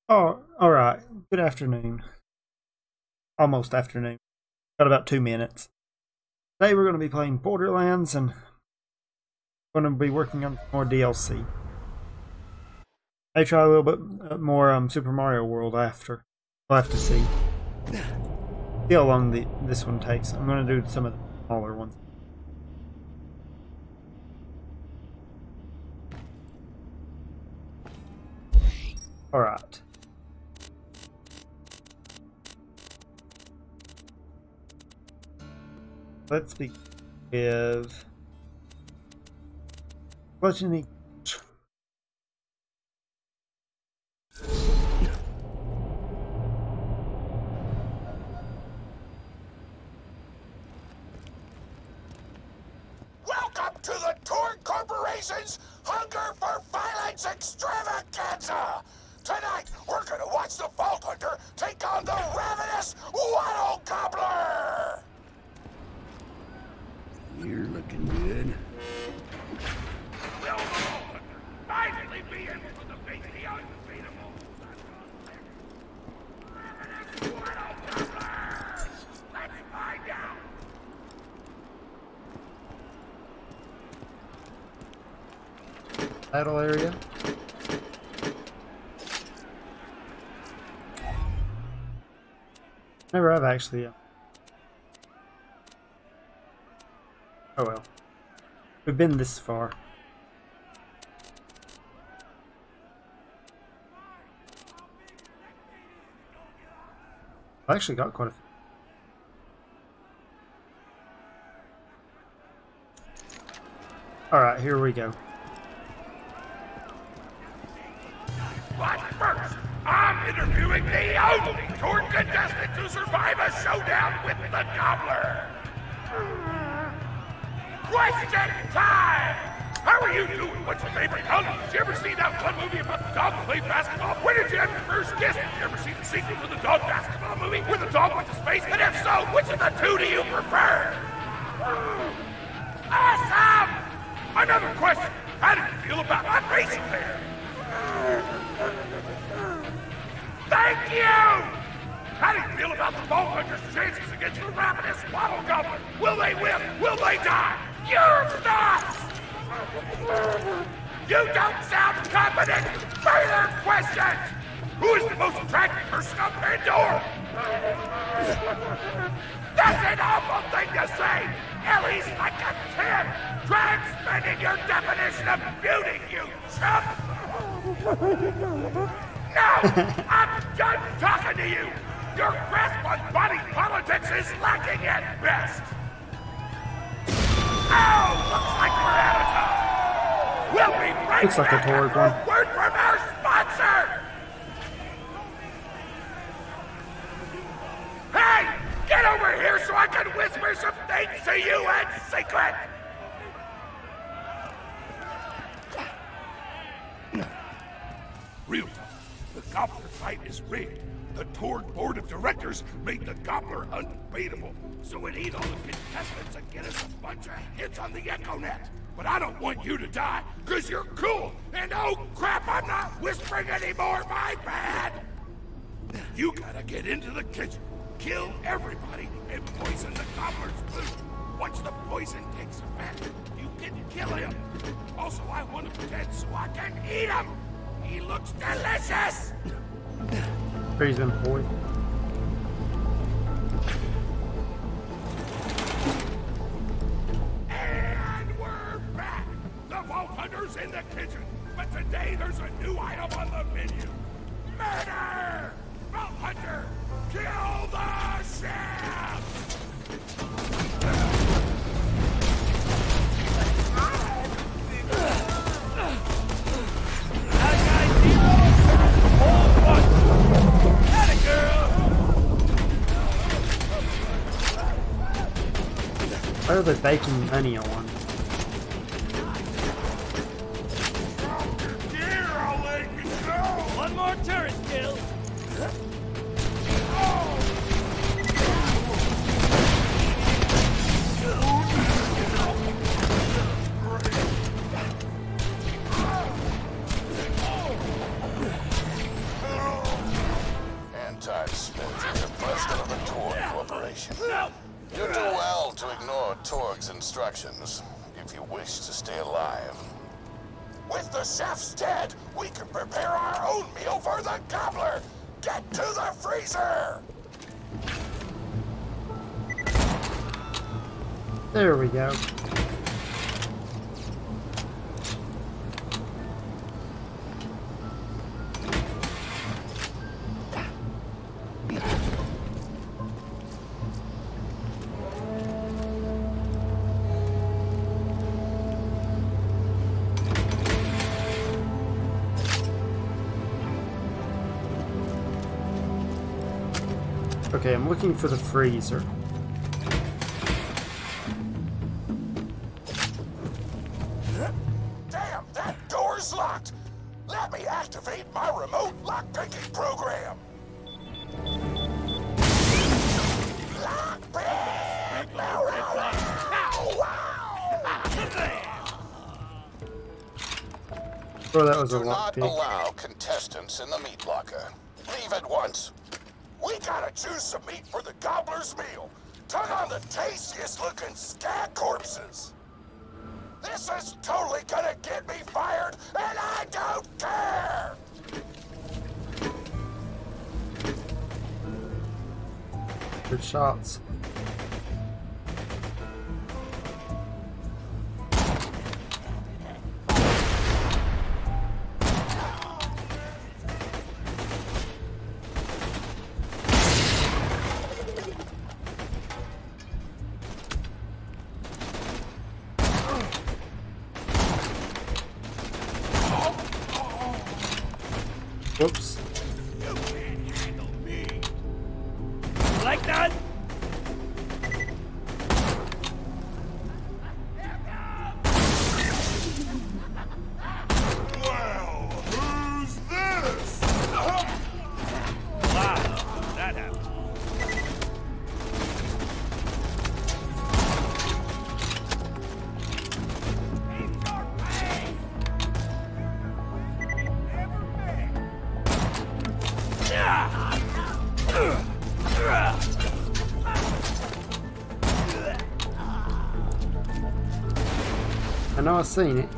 Oh, all right. Good afternoon. Almost afternoon. Got about 2 minutes. Today we're going to be playing Borderlands and going to be working on more DLC. I try a little bit more Super Mario World after. We'll have to see. See how long this one takes. I'm going to do some of the smaller ones. All right. Let's begin with bludgeoning. Welcome to the Torn Corporation's Hunger for Violence Extravaganza! Tonight, we're gonna watch the Vault Hunter take on the ravenous Waddle Gobbler! You're looking good. Will the Vault Hunter finally be able to defeat the unbeatable ravenous Waddle Gobbler? Let's find out! Battle area. Never have actually. Oh well. We've been this far. I actually got quite a few. Alright, here we go. But first, I'm interviewing the only Torn contestant to survive a showdown with the Gobbler. Question time! How are you doing? What's your favorite color? Did you ever see that one movie about the dog that played basketball? When did you have your first kiss? Did you ever see the sequel to the dog basketball movie where the dog went to space? And if so, which of the two do you prefer? Awesome! Another question. How do you feel about my racing there? Thank you! How do you feel about the Vault Hunter's chances against the ravenous Waddle Gobbler? Will they win? Will they die? You're nuts! You don't sound confident! Further questions! Who is the most attractive person on Pandora? That's an awful thing to say! Ellie's like a 10! Try expanding your definition of beauty, you chump! No! I'm done talking to you! Your grasp on body politics is lacking at best! Oh! Looks like we're out of time! We'll be right Looks like a back Torg after one. a word from our sponsor! Hey! Get over here so I can whisper some things to you in secret! Real talk. The Gobbler fight is rigged. The Torg Board of Directors made the Gobbler unbeatable, so we need all the contestants and get us a bunch of hits on the EchoNet. But I don't want you to die, because you're cool, and oh crap, I'm not whispering anymore, my bad! You gotta get into the kitchen, kill everybody, and poison the Gobbler's food. Once the poison takes effect, you can kill him. Also, I want him dead so I can eat him! He looks delicious! Praise them, boy. And we're back! The Vault Hunter's in the kitchen, but today there's a new item on the menu. Murder! Vault Hunter, kill the chef! Why are they baking money on? Here, I'll let you go! One more turret kill. to ignore Torg's instructions if you wish to stay alive. With the chef's dead, we can prepare our own meal for the gobbler! Get to the freezer! There we go. Okay, I'm looking for the freezer. Damn, that door's locked! Let me activate my remote lockpicking program! Lockpick! Oh, that was a Do not lockpick. allow contestants in the meat locker. Leave at once. We gotta choose some meat for the gobbler's meal. Tug on the tastiest looking scat corpses. This is totally gonna get me fired, and I don't care! Good shots. Whoops. You can't handle me! Like that? Well, who's this? Wow, that happened. I know I've seen it.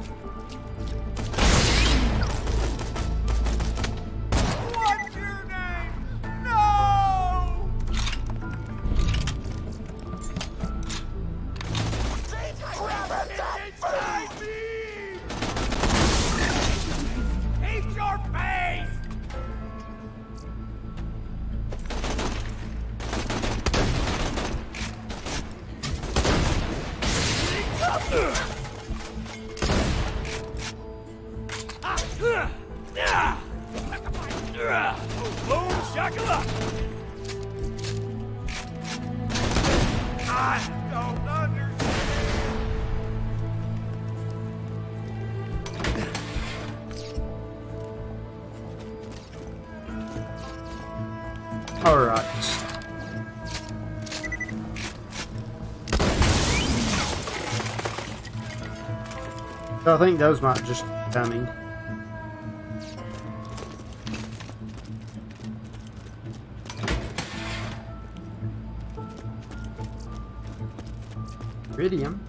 What's your name? No! Keep grabbing that food! Keep your face! Boom shakalaka! I don't understand! All right. So I think those might just be coming. Iridium.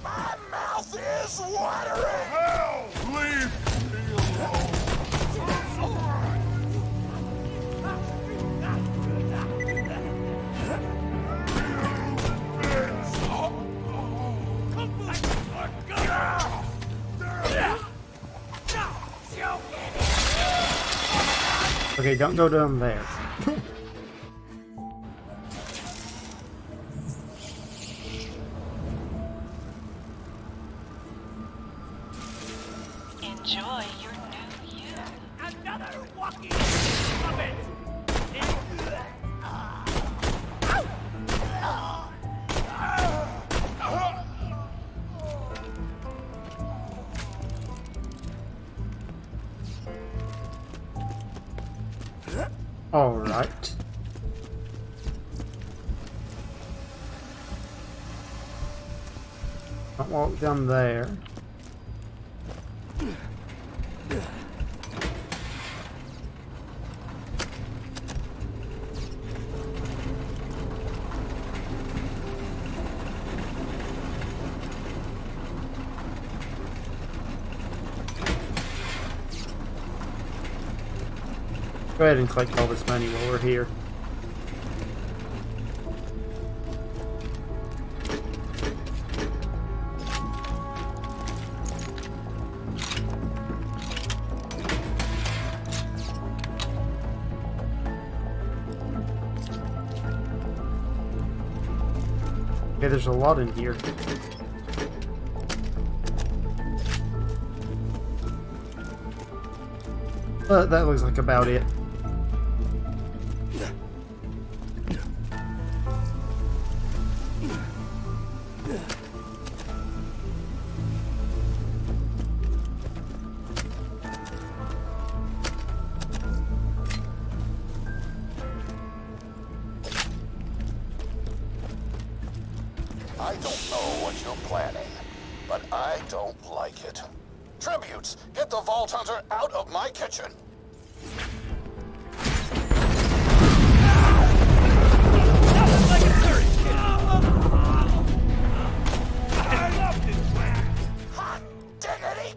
My mouth is watering! Hell, leave me alone! Okay, don't go down there. Enjoy your new you. Another walking puppet! All right. Don't walk down there. Go ahead and collect all this money while we're here. Okay, there's a lot in here. That looks like about it. I don't know what you're planning, but I don't like it. Tributes, get the Vault Hunter out of my kitchen. Hot diggity!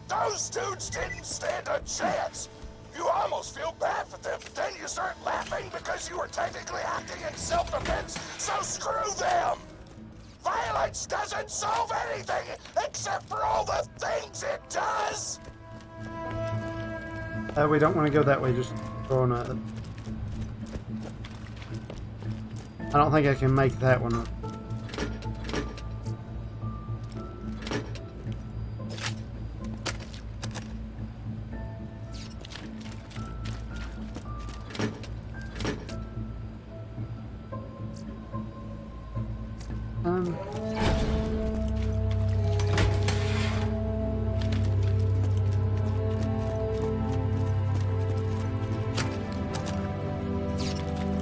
Those dudes didn't stand a chance. You almost feel bad for them, but then you start laughing because you were technically acting in self-defense, so screw them! Violence doesn't solve anything, except for all the things it does! We don't want to go that way, just going up. I don't think I can make that one up.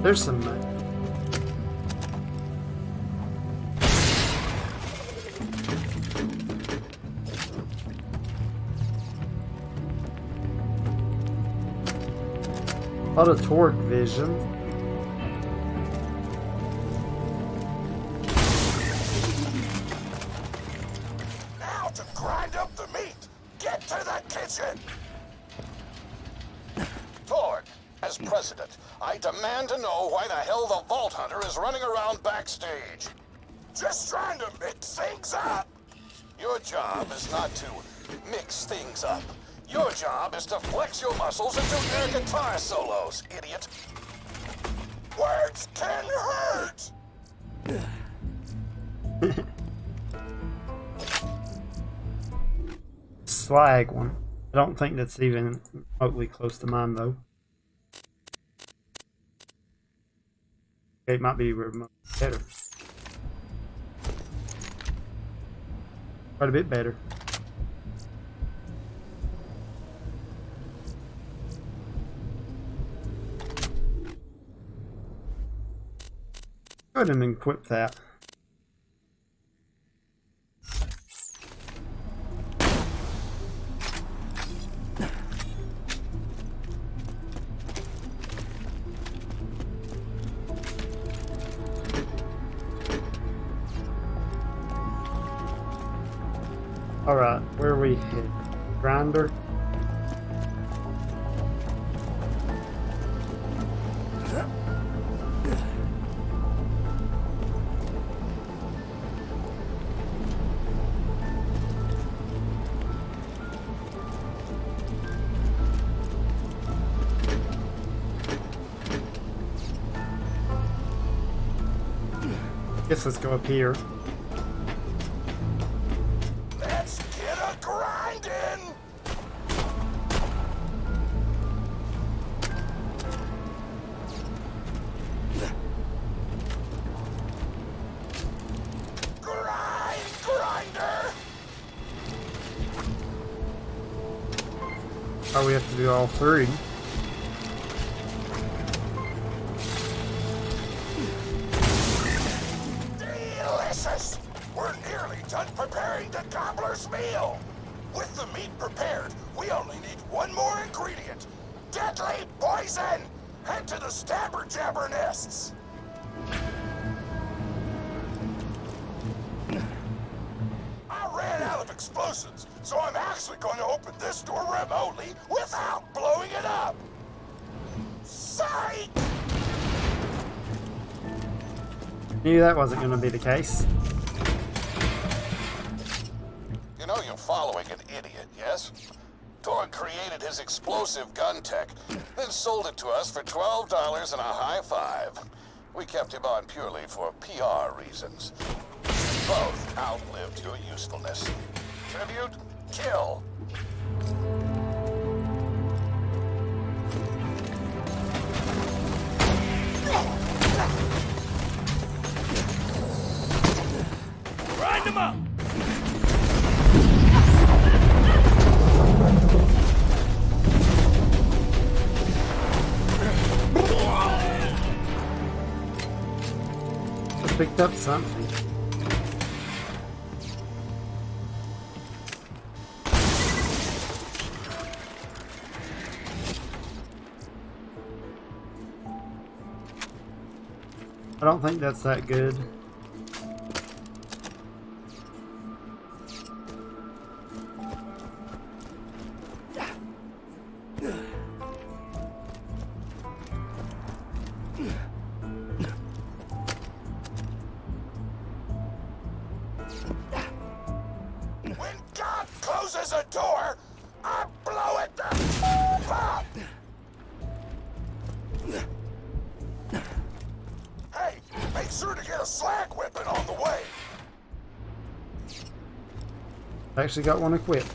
There's some money. A lot of torque vision. Now to grind up the meat. Get to the kitchen. Torg, as president, I demand to know why the hell the Vault Hunter is running around backstage. Just trying to mix things up. Your job is not to mix things up. Your job is to flex your muscles and do air guitar solos, idiot. Words can hurt. Slag one. I don't think that's even remotely close to mine though. Okay, it might be remote better. Quite a bit better. Go ahead and equip that. Alright, where are we headed? Grinder? Guess let's go up here. Let's get a grinding. Grinder. Oh, we have to do all three. nearly done preparing the gobbler's meal. With the meat prepared, we only need one more ingredient. Deadly poison! Head to the stabber jabber nests. I ran out of explosives, so I'm actually going to open this door remotely without blowing it up. Psych! Knew that wasn't going to be the case. You know you're following an idiot, yes? Torg created his explosive gun tech, then sold it to us for $12 and a high five. We kept him on purely for PR reasons. Both outlived your usefulness. Tribute, kill. Grind them up! I picked up something. I don't think that's that good. When God closes a door, I blow it the up! Hey, make sure to get a slag weapon on the way. I actually got one equipped.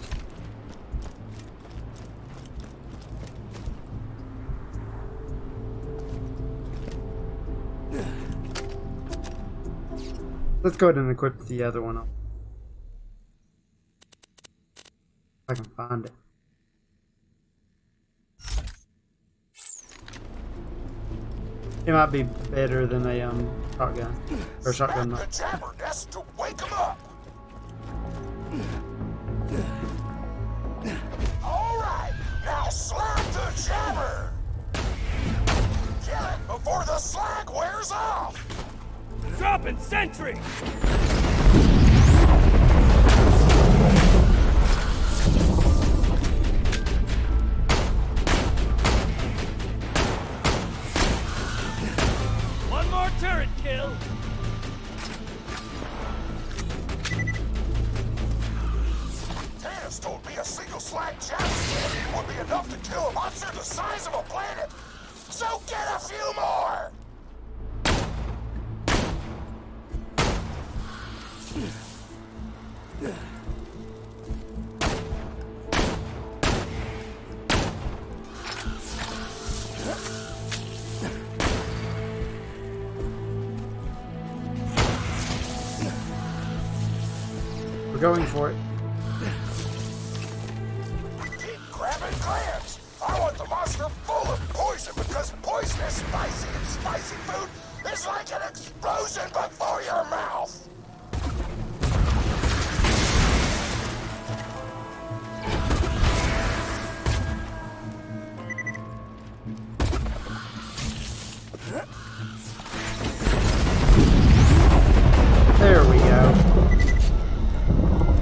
Let's go ahead and equip the other one up. If I can find it. It might be better than a shotgun. Or shotgun Smack knife. the jabber nest to wake him up. All right, now slap the jabber. Kill it before the slag wears off. Dropping sentry! One more turret kill! Tana's told me a single slag jabber cannon would be enough to kill a monster the size of a planet. So get a few more! We're going for it. Keep grabbing clams! I want the monster full of poison because poisonous, spicy, and spicy food is like an explosion before your mouth! There we go.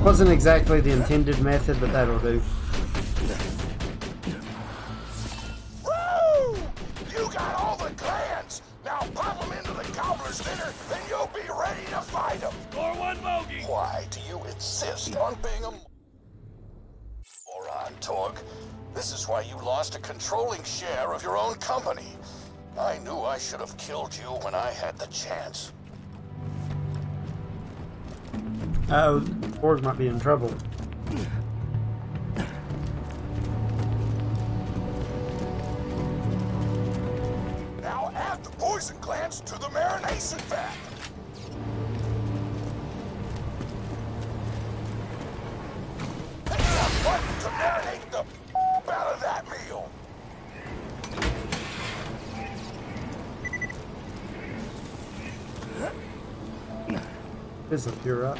Wasn't exactly the intended method, but that'll do. Woo! You got all the glands! Now pop them into the gobbler's dinner, and you'll be ready to fight them! Score one bogey! Why do you insist on being a moron, Torg? This is why you lost a controlling share of your own company. I knew I should have killed you when I had the chance. Uh-oh, Borg might be in trouble. Now add the poison glands to the marination vat. Hit that button to marinate the out of that meal. This'll cure up.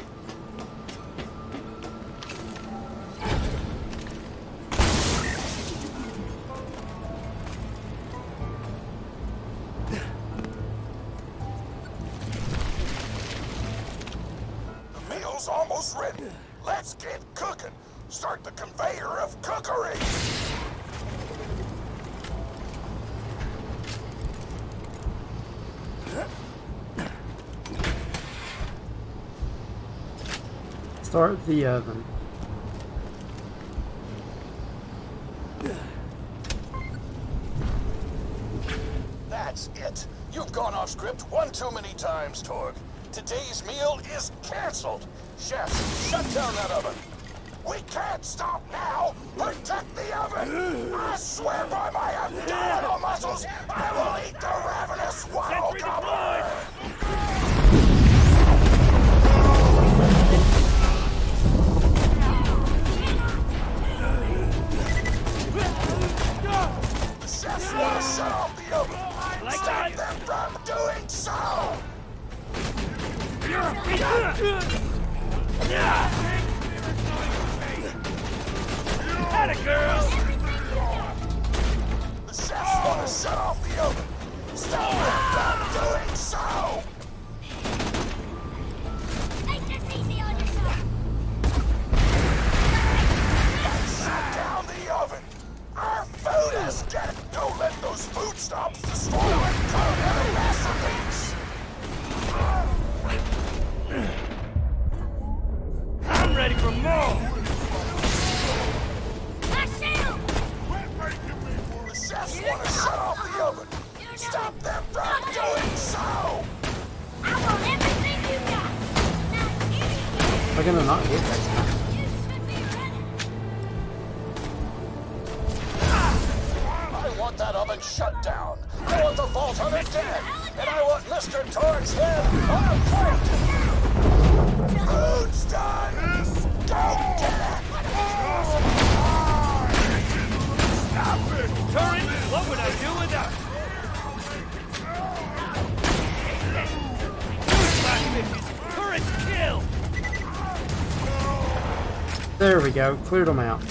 is ready. Let's get cooking. Start the conveyor of cookery. Start the oven. That's it. You've gone off script one too many times, Torg. Today's meal is canceled. Chefs, shut down that oven. We can't stop now. Protect the oven. I swear by my abdominal muscles, I will eat the ravenous wild gobbler. The chefs want to shut off the oven. Stop them from doing so. Atta girl! The chefs want to shut off the oven. Stop them from doing so. Take this easy on yourself. Shut down the oven. Our food is getting. Don't let those food stops destroy our culinary masterpiece. I'm ready for more! The chefs want to shut off the oven. Stop them from doing so. I want everything you got. Now, idiot, They're gonna not hit that. you should be running. I want that oven shut down. I want the vault hunter dead. And I want Mr. Torg's head on a plate. Food's done. Go get it. Stop it! Turret, what would I do without you? Turret kill! There we go. Cleared them out.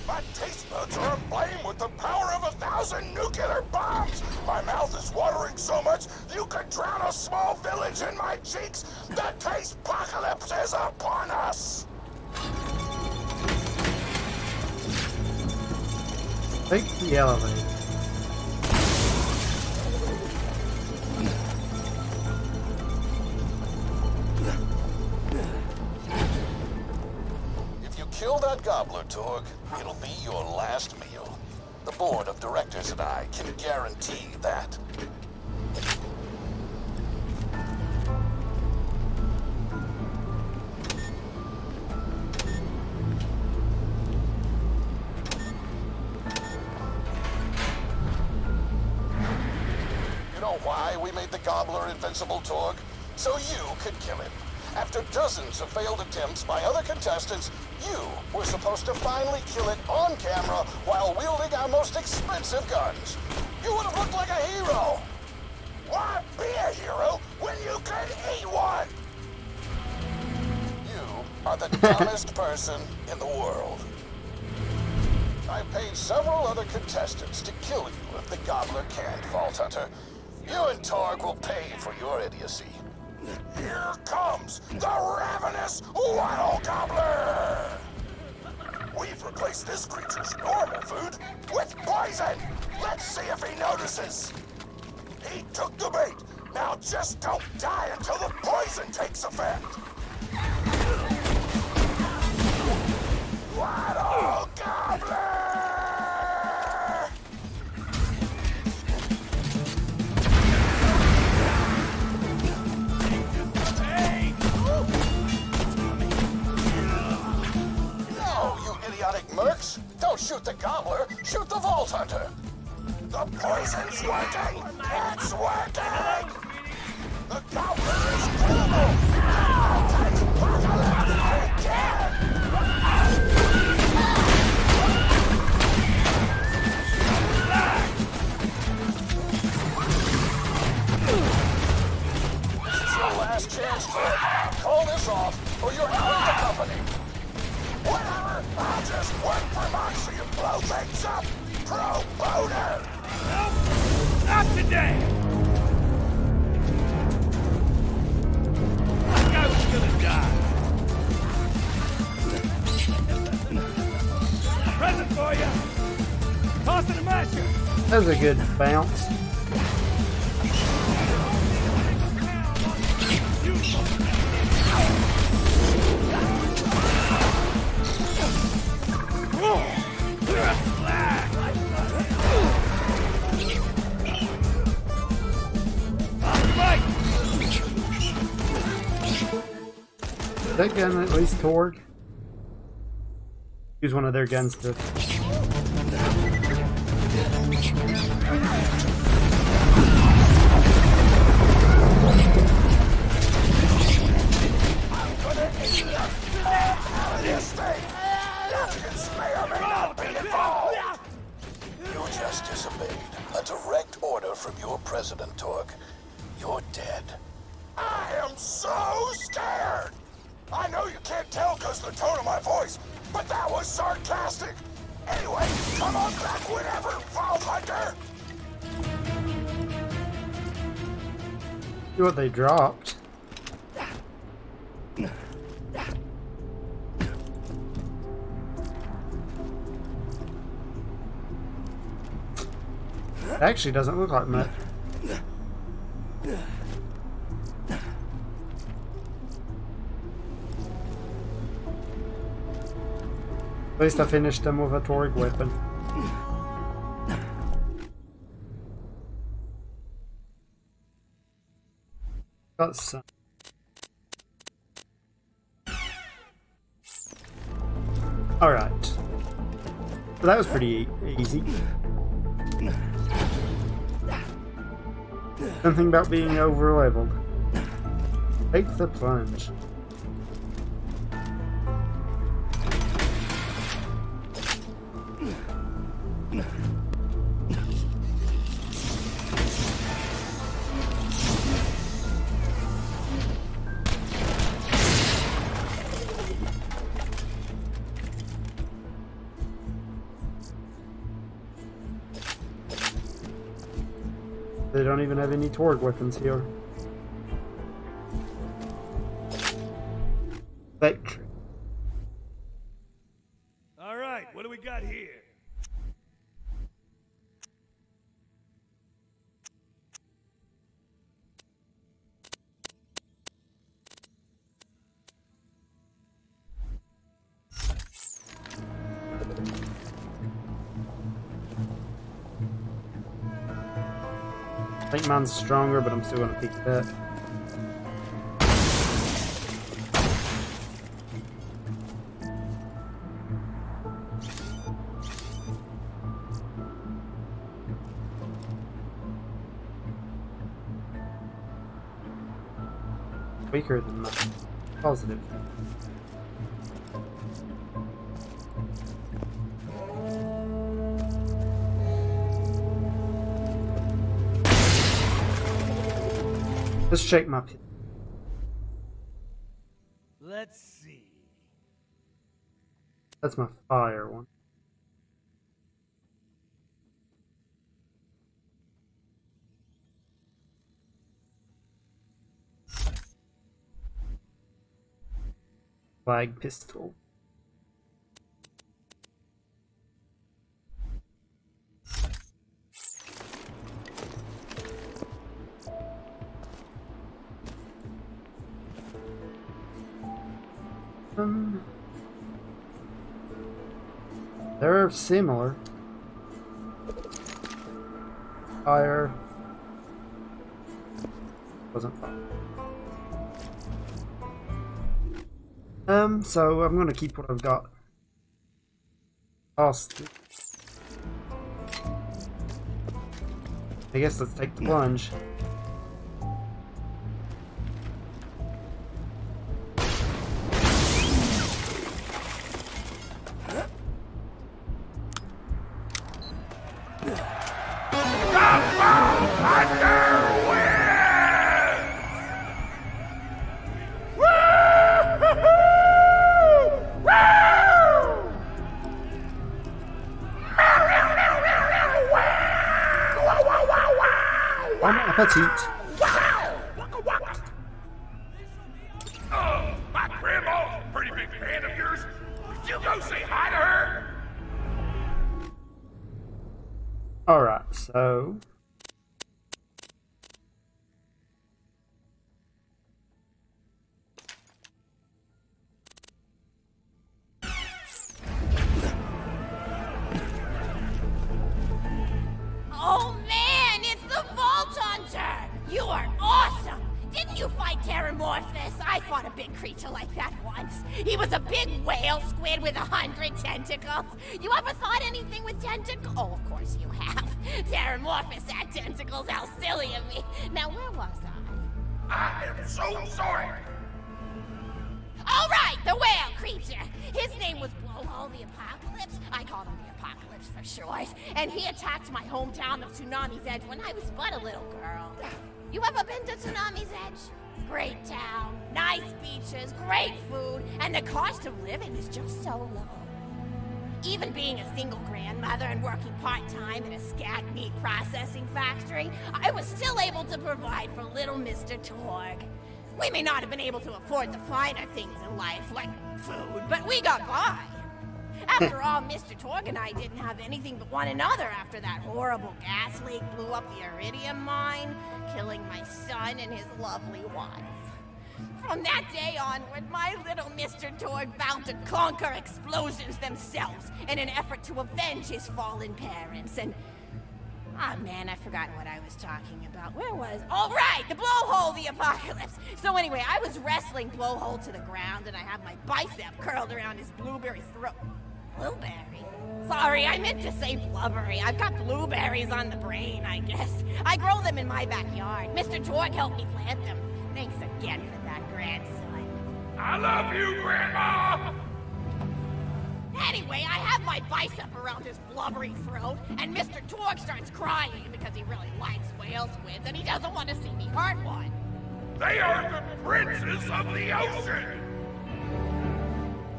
My taste buds are aflame with the power of 1,000 nuclear bombs. My mouth is watering so much you could drown a small village in my cheeks. The taste apocalypse is upon us. Take the elevator. If you kill that gobbler, Torg, it'll be your last meal. The board of directors and I can guarantee that. You know why we made the gobbler invincible, Torg? So you could kill him. After dozens of failed attempts by other contestants, you were supposed to finally kill it on camera while wielding our most expensive guns. You would have looked like a hero. Why be a hero when you could eat one? You are the dumbest person in the world. I paid several other contestants to kill you if the gobbler can't, Vault Hunter. You and Torg will pay for your idiocy. Here comes the ravenous wild gobbler! We've replaced this creature's normal food with poison! Let's see if he notices! He took the bait! Now just don't die until the poison takes effect! Wild gobbler! Mercs, don't shoot the gobbler, shoot the Vault Hunter. The poison's working! It's working! The gobbler is killable! Take apocalypse again! This is your last chance, Fred. Call this off, or you'll your own company. Whatever, I'll just work for Moxie and blow things up. Pro boner. Nope, not today. That guy was gonna die. Present for you. Tossing a masher. That was a good bounce. That gun at least Torg. Use one of their guns to. This thing! Duchess may or may not be involved! You just disobeyed a direct order from your president, Torg. You're dead. I am so scared! I know you can't tell because of the tone of my voice, but that was sarcastic! Anyway, come on back whenever, Vault Hunter! See what they dropped. It actually doesn't look like much. At least I finished them with a Torg weapon. Got some. Alright. So that was pretty easy. Something about being over-leveled. Take the plunge. They don't even have any Torg weapons here. Victory. All right, what do we got here? I think mine's stronger, but I'm still gonna pick that. Weaker than mine. Positive. Let's check my pit. Let's see. That's my fire one. Flag pistol. They're similar. Fire. Wasn't fire. So I'm gonna keep what I've got. Hostage. I guess let's take the plunge. Appetit. Wow! Waka waka! Oh, my grandma's a pretty big fan of yours. Would you go say hi to her? Alright, so... Oh man, it's the Vault Hunter! You are awesome! Didn't you fight Terramorphous? I fought a big creature like that once. He was a big whale squid with 100 tentacles. You ever thought anything with tentacles? Oh, of course you have. Terramorphous had tentacles, how silly of me. Now, where was I? I am so sorry. All right, the whale creature. His name was Blowhole the Apocalypse. I called him the Apocalypse for short. And he attacked my hometown of Tsunami's Edge when I was but a little girl. You ever been to Tsunami's Edge? Great town, nice beaches, great food, and the cost of living is just so low. Even being a single grandmother and working part-time in a scat meat processing factory, I was still able to provide for little Mr. Torg. We may not have been able to afford the finer things in life, like food, but we got by. After all, Mr. Torg and I didn't have anything but one another after that horrible gas leak blew up the iridium mine, killing my son and his lovely wife. From that day onward, my little Mr. Torg vowed to conquer explosions themselves in an effort to avenge his fallen parents, and... Ah, man, I've forgotten what I was talking about. Where was... Oh, right! The Blowhole the Apocalypse! So anyway, I was wrestling Blowhole to the ground, and I have my bicep curled around his blueberry throat. Blueberry? Sorry, I meant to say blubbery. I've got blueberries on the brain, I guess. I grow them in my backyard. Mr. Torg helped me plant them. Thanks again for that, grandson. I love you, Grandma! Anyway, I have my bicep around his blubbery throat, and Mr. Torg starts crying because he really likes whale squids, and he doesn't want to see me hurt one. They are the princes of the ocean!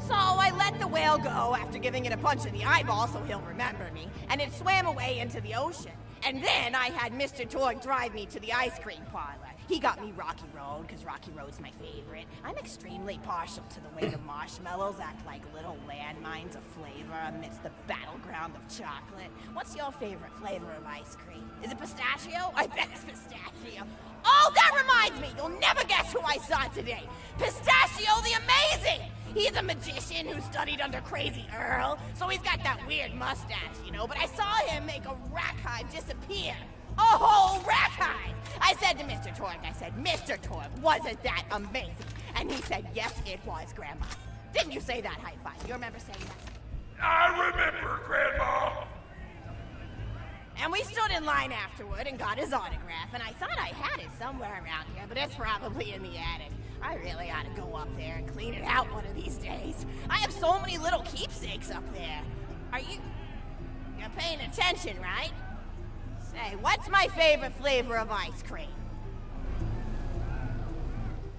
So I let the whale go after giving it a punch in the eyeball so he'll remember me, and it swam away into the ocean. And then I had Mr. Torg drive me to the ice cream parlor. He got me Rocky Road, because Rocky Road's my favorite. I'm extremely partial to the way the marshmallows act like little landmines of flavor amidst the battleground of chocolate. What's your favorite flavor of ice cream? Is it pistachio? I bet it's pistachio. Oh, that reminds me! You'll never guess who I saw today! Pistachio the Amazing! He's a magician who studied under Crazy Earl, so he's got that weird mustache, you know, but I saw him make a rack hive disappear. A whole rack hive! I said to Mr. Torg, Mr. Torg, wasn't that amazing? And he said, yes, it was, Grandma. Didn't you say that high five? You remember saying that? I remember, Grandma! And we stood in line afterward and got his autograph, and I thought I had it somewhere around here, but it's probably in the attic. I really ought to go up there and clean it out one of these days. I have so many little keepsakes up there. You're paying attention, right? Say, what's my favorite flavor of ice cream?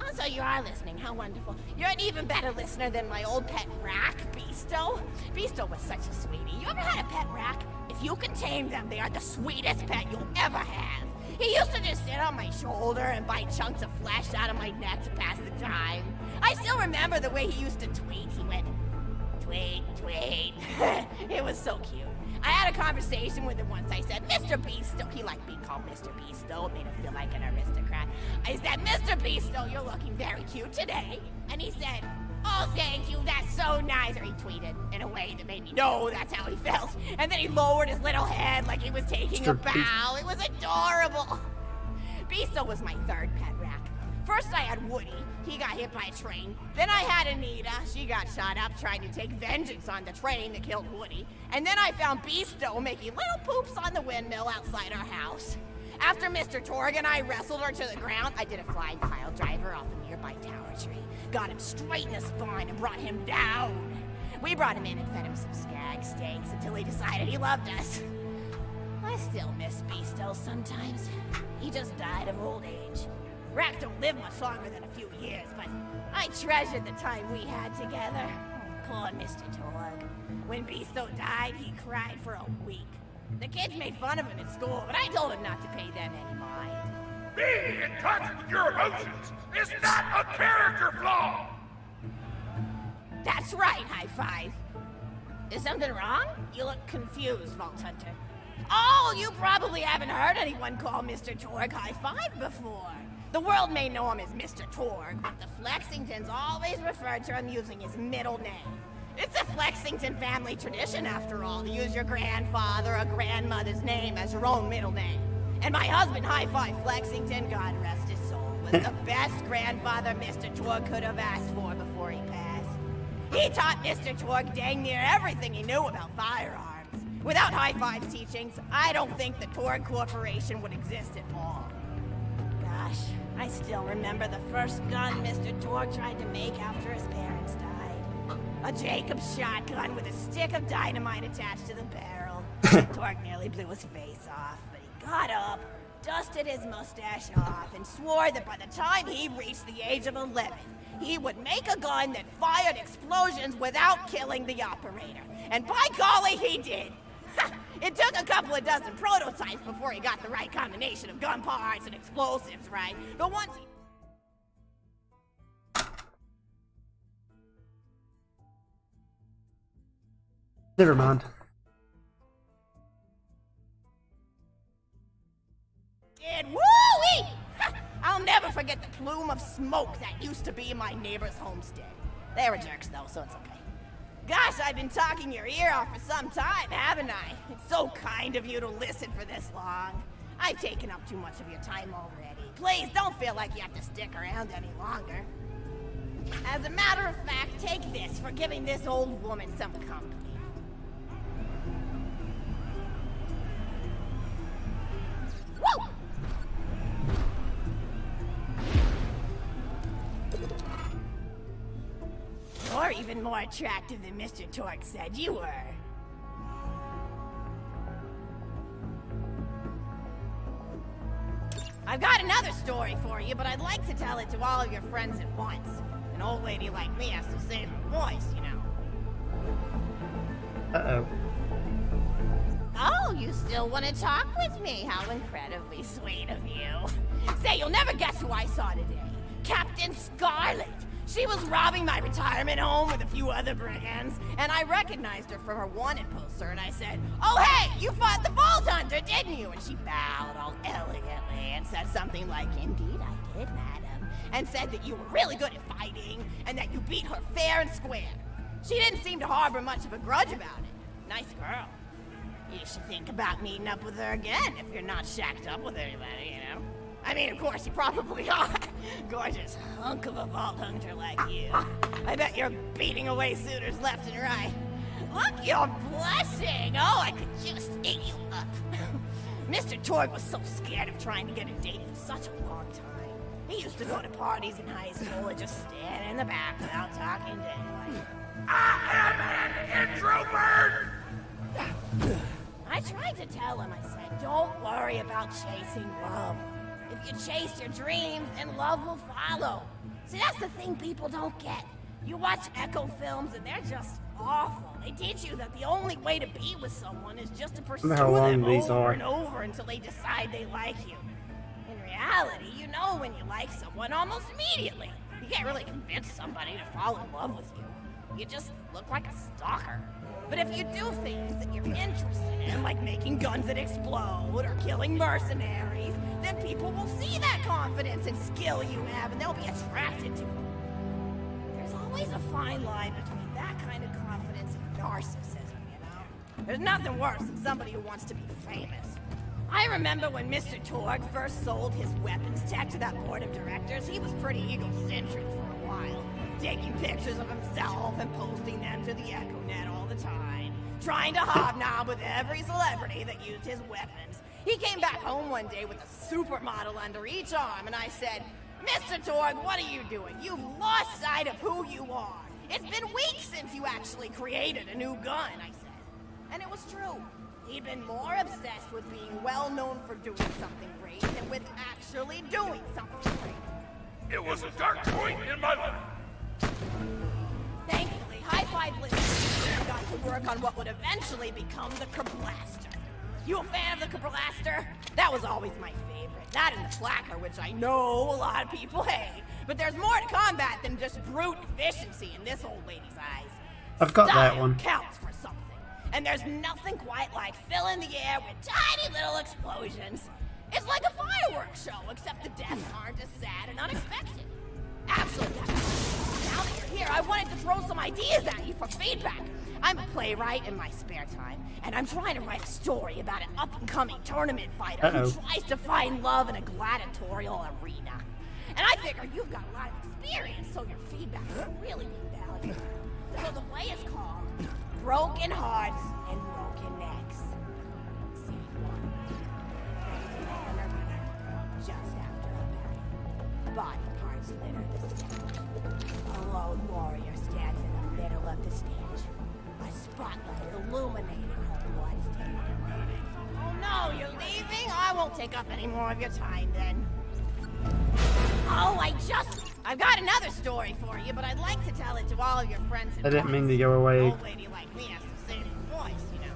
Oh, so you are listening, how wonderful. You're an even better listener than my old pet rack, Beasto. Beasto was such a sweetie. You ever had a pet rack? If you can tame them, they are the sweetest pet you'll ever have. He used to just sit on my shoulder and bite chunks of flesh out of my neck to pass the time. I still remember the way he used to tweet. He went, tweet, tweet. It was so cute. I had a conversation with him once. I said, Mr. Beasto. He liked being called Mr. Beasto. It made him feel like an aristocrat. I said, Mr. Beasto, you're looking very cute today. And he said, oh, thank you, that's so nice. Or he tweeted in a way that made me know that's how he felt. And then he lowered his little head like he was taking a bow. It was adorable. Beasto was my third pet rack. First I had Woody. He got hit by a train. Then I had Anita. She got shot up trying to take vengeance on the train that killed Woody. And then I found Beasto making little poops on the windmill outside our house. After Mr. Torg and I wrestled her to the ground, I did a flying pile driver off a nearby tower tree. Got him straight in the spine and brought him down. We brought him in and fed him some skag steaks until he decided he loved us. I still miss Beasto sometimes. He just died of old age. Racks don't live much longer than a few years, but I treasured the time we had together. Poor Mr. Torg. When Beasto died, he cried for a week. The kids made fun of him at school, but I told him not to pay them any mind. Being in touch with your emotions is not a character flaw! That's right, High Five. Is something wrong? You look confused, Vault Hunter. Oh, you probably haven't heard anyone call Mr. Torg High Five before. The world may know him as Mr. Torg, but the Flexingtons always refer to him using his middle name. It's a Flexington family tradition, after all, to use your grandfather or grandmother's name as your own middle name. And my husband, High Five Flexington, God rest his soul, was the best grandfather Mr. Torg could have asked for before he passed. He taught Mr. Torg dang near everything he knew about firearms. Without High Five's teachings, I don't think the Torg Corporation would exist at all. Gosh, I still remember the first gun Mr. Torg tried to make after his parents died. A Jacobs shotgun with a stick of dynamite attached to the barrel. Torg nearly blew his face off, but he got up, dusted his mustache off, and swore that by the time he reached the age of 11, he would make a gun that fired explosions without killing the operator. And by golly, he did! It took a couple of dozen prototypes before he got the right combination of gun parts and explosives right, but once he... Never mind. Did woo-wee! I'll never forget the plume of smoke that used to be my neighbor's homestead. They were jerks though, so it's okay. Gosh, I've been talking your ear off for some time, haven't I? It's so kind of you to listen for this long. I've taken up too much of your time already. Please don't feel like you have to stick around any longer. As a matter of fact, take this for giving this old woman some company. Woo! You're even more attractive than Mr. Torg said you were. I've got another story for you, but I'd like to tell it to all of your friends at once. An old lady like me has to save her voice, you know. Uh-oh. Oh, you still want to talk with me? How incredibly sweet of you. Say, you'll never guess who I saw today. Captain Scarlet. She was robbing my retirement home with a few other brigands, and I recognized her from her wanted poster, and I said, "Oh, hey, you fought the Vault Hunter, didn't you?" And she bowed all elegantly and said something like, "Indeed I did, madam," and said that you were really good at fighting, and that you beat her fair and square. She didn't seem to harbor much of a grudge about it. Nice girl. You should think about meeting up with her again if you're not shacked up with anybody, you know? I mean, of course, you probably are. Gorgeous hunk of a Vault Hunter like you. I bet you're beating away suitors left and right. Look, you're blushing. Oh, I could just eat you up. Mr. Torg was so scared of trying to get a date for such a long time. He used to go to parties in high school and just stand in the back without talking to anyone. I am an introvert! I tried to tell him, I said, don't worry about chasing love. If you chase your dreams, then love will follow. See, that's the thing people don't get. You watch Echo films and they're just awful. They teach you that the only way to be with someone is just to pursue them over and over until they decide they like you. In reality, you know when you like someone almost immediately. You can't really convince somebody to fall in love with you. You just look like a stalker. But if you do things that you're interested in, like making guns that explode or killing mercenaries, then people will see that confidence and skill you have, and they'll be attracted to it. There's always a fine line between that kind of confidence and narcissism, you know? There's nothing worse than somebody who wants to be famous. I remember when Mr. Torg first sold his weapons tech to that board of directors, he was pretty egocentric for a while, taking pictures of himself and posting them to the EchoNet all the time, trying to hobnob with every celebrity that used his weapons. He came back home one day with a supermodel under each arm, and I said, "Mr. Torg, what are you doing? You've lost sight of who you are. It's been weeks since you actually created a new gun," I said. And it was true. He'd been more obsessed with being well known for doing something great than with actually doing something great. It was a dark point in my life. Thankfully, High Five listened and got to work on what would eventually become the Kerblaster. You a fan of the Blaster? That was always my favorite. That and the Flacker, which I know a lot of people hate. But there's more to combat than just brute efficiency in this old lady's eyes. I've got Style that one. Counts for something. And there's nothing quite like filling the air with tiny little explosions. It's like a fireworks show, except the deaths aren't as sad and unexpected. Actually, now that you're here, I wanted to throw some ideas at you for feedback. I'm a playwright in my spare time, and I'm trying to write a story about an up-and-coming tournament fighter who tries to find love in a gladiatorial arena. And I figure you've got a lot of experience, so your feedback would really be valuable. So the play is called Broken Hearts and Broken Necks. Scene 1. Just after a battle. Body parts litter the stage. A lone warrior stands in the middle of the stage. A spotlight illuminating her bloodstained. Oh no, you're leaving? I won't take up any more of your time then. Oh, I've got another story for you, but I'd like to tell it to all of your friends and I didn't mean to go away. An old lady like me has to say it in voice, you know.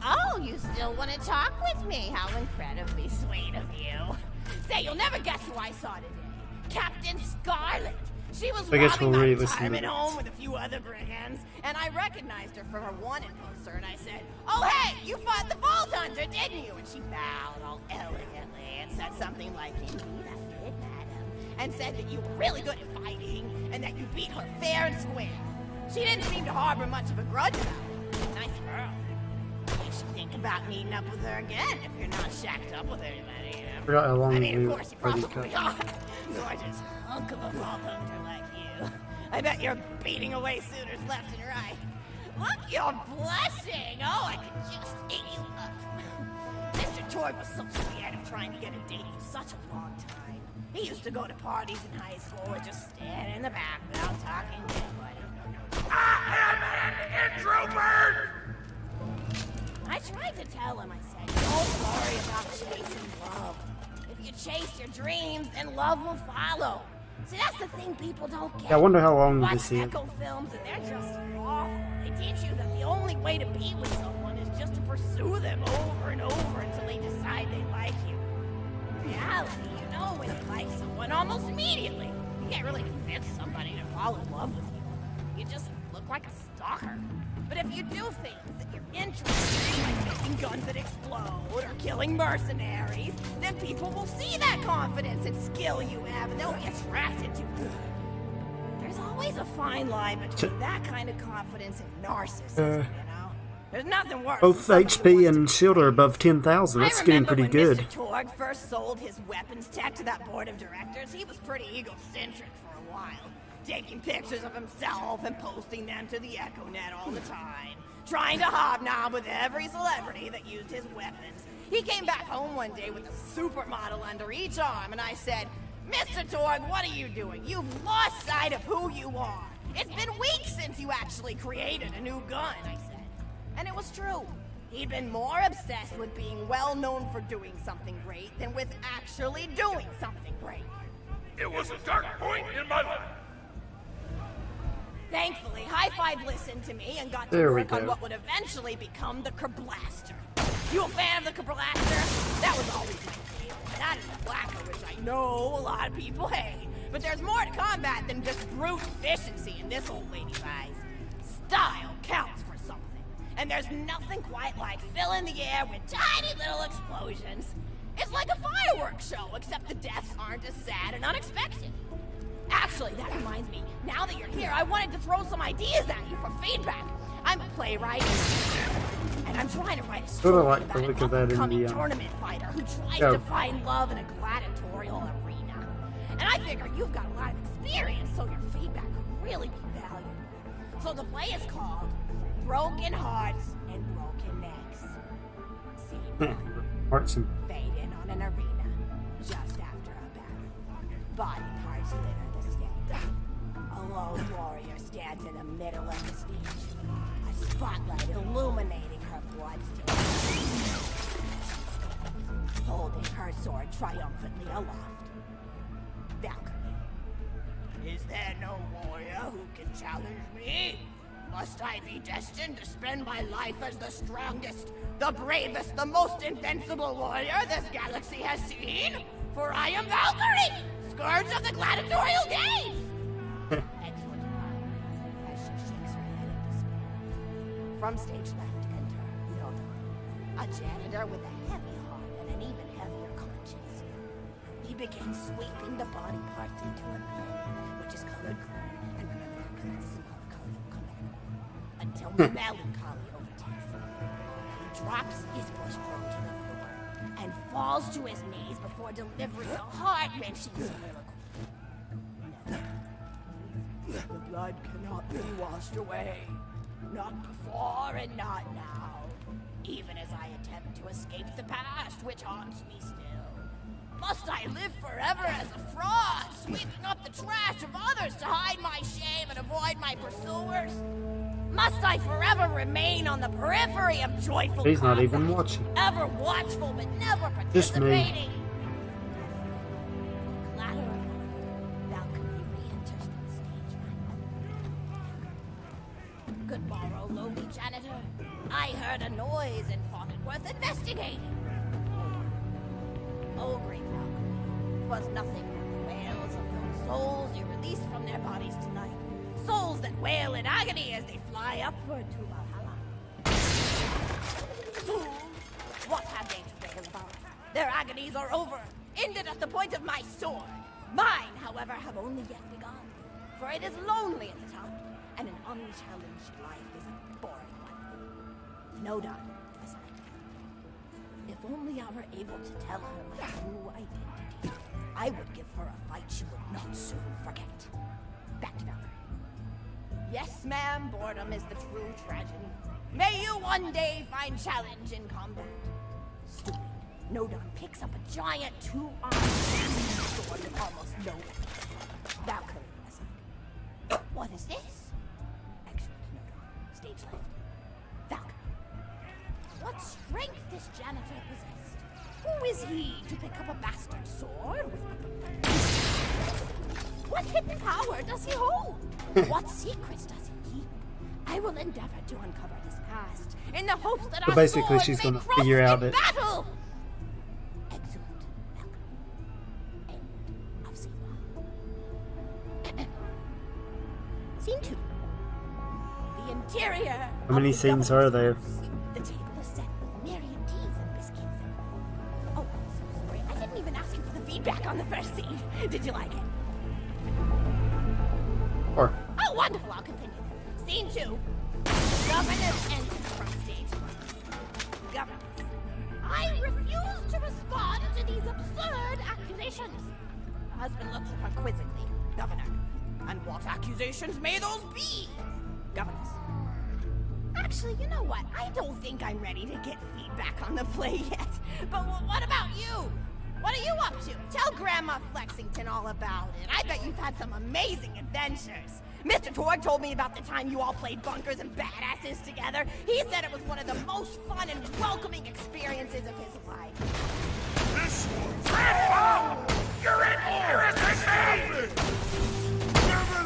Oh, you still want to talk with me? How incredibly sweet of you. Say, you'll never guess who I saw today. Captain Scarlet. She was robbing my retirement home with a few other brigands, and I recognized her from her wanted poster, and I said, "Oh, hey, you fought the Vault Hunter, didn't you?" And she bowed all elegantly and said something like, "Indeed, I did, madam," and said that you were really good at fighting, and that you beat her fair and square. She didn't seem to harbor much of a grudge about it. Nice girl. You should think about meeting up with her again if you're not shacked up with anybody, you know? I forgot how long I mean, we of course you already probably cut. are. Gorgeous hunk of a Vault Hunter like you. I bet you're beating away suitors left and right. Look, you're blushing. Oh, I could just eat you up. Mr. Torg was so scared of trying to get a date for such a long time. He used to go to parties in high school and just stand in the back without talking to anybody. I am an introvert! I tried to tell him, I said, don't worry about chasing love. If you chase your dreams, then love will follow. See, that's the thing people don't get. Yeah, I wonder how long Watch this is. Echo films, and they're just awful. They teach you that the only way to be with someone is just to pursue them over and over until they decide they like you. In reality, you know when you like someone almost immediately. You can't really convince somebody to fall in love with you. You just look like a stalker. But if you do things that you're interested in, like making guns that explode or killing mercenaries, then people will see that confidence and skill you have, and they'll be attracted to you. There's always a fine line between that kind of confidence and narcissism, you know? There's nothing worse. Both HP and shield are above 10,000. That's getting pretty good. Mr. Torg first sold his weapons tech to that board of directors, he was pretty egocentric for a while. Taking pictures of himself and posting them to the EchoNet all the time. Trying to hobnob with every celebrity that used his weapons. He came back home one day with a supermodel under each arm, and I said, "Mr. Torg, what are you doing? You've lost sight of who you are. It's been weeks since you actually created a new gun," I said. And it was true. He'd been more obsessed with being well known for doing something great than with actually doing something great. It was a dark point in my life. Thankfully, High Five listened to me and got to work on what would eventually become the Blaster. You a fan of the Blaster? That was always my favorite. That is the Blacker, which I know a lot of people hate. But there's more to combat than just brute efficiency in this old lady's eyes. Style counts for something. And there's nothing quite like filling the air with tiny little explosions. It's like a fireworks show, except the deaths aren't as sad and unexpected. Actually, that reminds me, now that you're here, I wanted to throw some ideas at you for feedback. I'm a playwright, and I'm trying to write a story about an up-and-coming tournament fighter who tries to find love in a gladiatorial arena. And I figure you've got a lot of experience, so your feedback could really be valuable. So the play is called Broken Hearts and Broken Necks. Scene 1. Hearts and... Fade in on an arena, just after a battle. Body parts litter the stage. A lone warrior stands in the middle of the stage. A spotlight illuminating her bloodstained. Holding her sword triumphantly aloft. Valkyrie. Is there no warrior who can challenge me? Must I be destined to spend my life as the strongest, the bravest, the most invincible warrior this galaxy has seen? For I am Valkyrie, scourge of the gladiatorial days! Excellent line, as she shakes her head in despair. From stage left, enter Nodon, a janitor with a heavy heart and an even heavier conscience. He begins sweeping the body parts into a bin, which is colored green, and remember, because that's the symbolic color of Commando, until melancholy overtakes him. He drops his bush probe to the floor and falls to his knees before delivering a heart-wrenching soliloquy. No. The blood cannot be washed away. Not before and not now. Even as I attempt to escape the past, which haunts me still. Must I live forever as a fraud, sweeping up the trash of others to hide my shame and avoid my pursuers? Must I forever remain on the periphery of joyful He's not combat, even watching. ever watchful but never Just me. participating? Collateral. Valkyrie re-enters the stage right. Good morrow, lowly janitor. I heard a noise and thought it worth investigating. Oh, great Valkyrie, 'twas nothing but the wails of those souls you released from their bodies tonight. Souls that wail in agony as they fly upward to Valhalla. Fools! What have they to wail about? Their agonies are over, ended at the point of my sword. Mine, however, have only yet begun. For it is lonely at the top, and an unchallenged life is a boring one. No doubt, aside. If only I were able to tell her my true identity, I would give her a fight she would not soon forget. Back to Valkyrie. Yes, ma'am, boredom is the true tragedy. May you one day find challenge in combat. Stupid. Nodon picks up a giant two-armed sword with almost no effort. Valkyrie aside. What is this? Excellent, Nodon. Stage left. Valkyrie. What strength this janitor possessed? Who is he to pick up a bastard sword with... What hidden power does he hold? What secrets does he keep? I will endeavor to uncover his past in the hopes that our basically swords she's may gonna cross figure out in it. battle. Excellent, Valkyrie. End of scene 1. Scene 2. The interior. How many of the scenes governor's are there? house. The table is set with myriad teas and biscuits. Oh, I'm so sorry. I didn't even ask you for the feedback on the first scene. Did you like it? Or Oh, wonderful. I'll continue. Scene 2. Governess enters from stage 1. Governess. I refuse to respond to these absurd accusations. Her husband looks at her quizzically. Governor. And what accusations may those be? Governess. Actually, you know what? I don't think I'm ready to get feedback on the play yet. But what about you? What are you up to? Tell Grandma Flexington all about it. I bet you've had some amazing adventures. Mr. Torg told me about the time you all played bunkers and badasses together. He said it was one of the most fun and welcoming experiences of his life. This one's You're in here!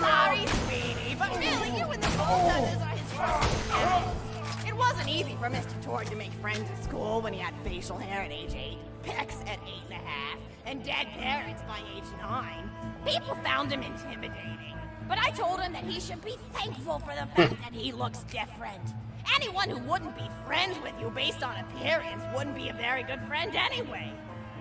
Sorry, sweetie, but really, you and the Bulldoggers are his first enemies. It wasn't easy for Mr. Torg to make friends at school when he had facial hair at age 8, pecs at 8.5, and dead parents by age 9. People found him intimidating. But I told him that he should be thankful for the fact that he looks different. Anyone who wouldn't be friends with you based on appearance wouldn't be a very good friend anyway.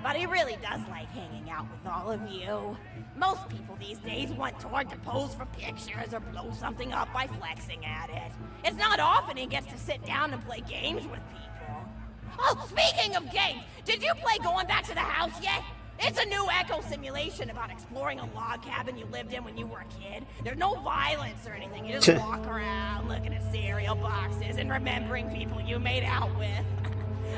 But he really does like hanging out with all of you. Most people these days want Torg to pose for pictures or blow something up by flexing at it. It's not often he gets to sit down and play games with people. Oh, speaking of games, did you play Going Back to the House yet? It's a new echo simulation about exploring a log cabin you lived in when you were a kid. There's no violence or anything. You just walk around looking at cereal boxes and remembering people you made out with.